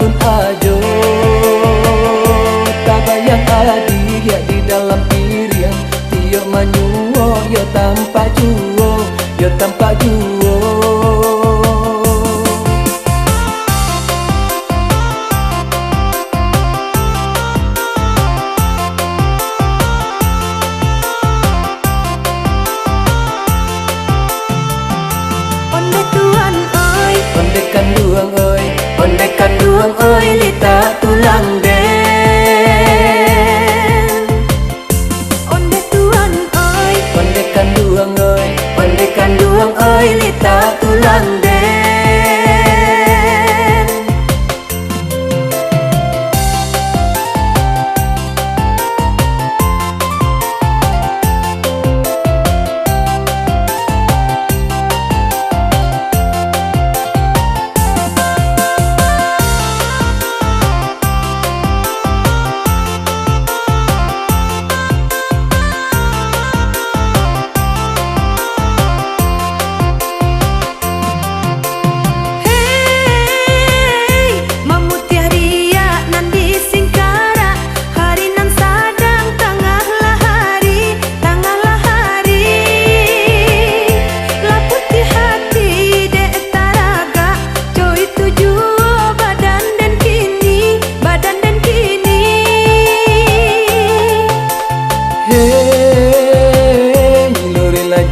pantun ajo. Tabayang adi ya di dalam irian, tio manyuo yo tanpa juo, yo tanpa juo. Onde kanduang oi lita tulang den. Onde tuan oi, Onde kanduang oi lita tulang den.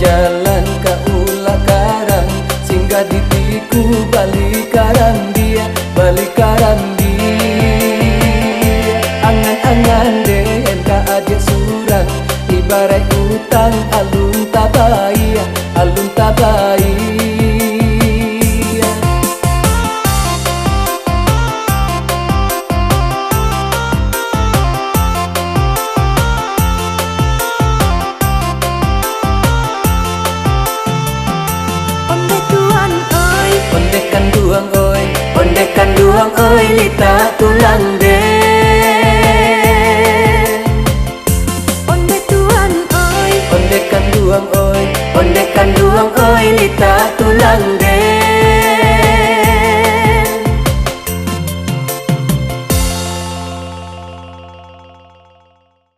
Jalan ka ulah karang, singgah di tiku balik karang dia, balik karang dia. Angan-angan den ka adik surang, ibarat utang alun tabaya, alun tabaya. Onde kanduang oi lita tulang den.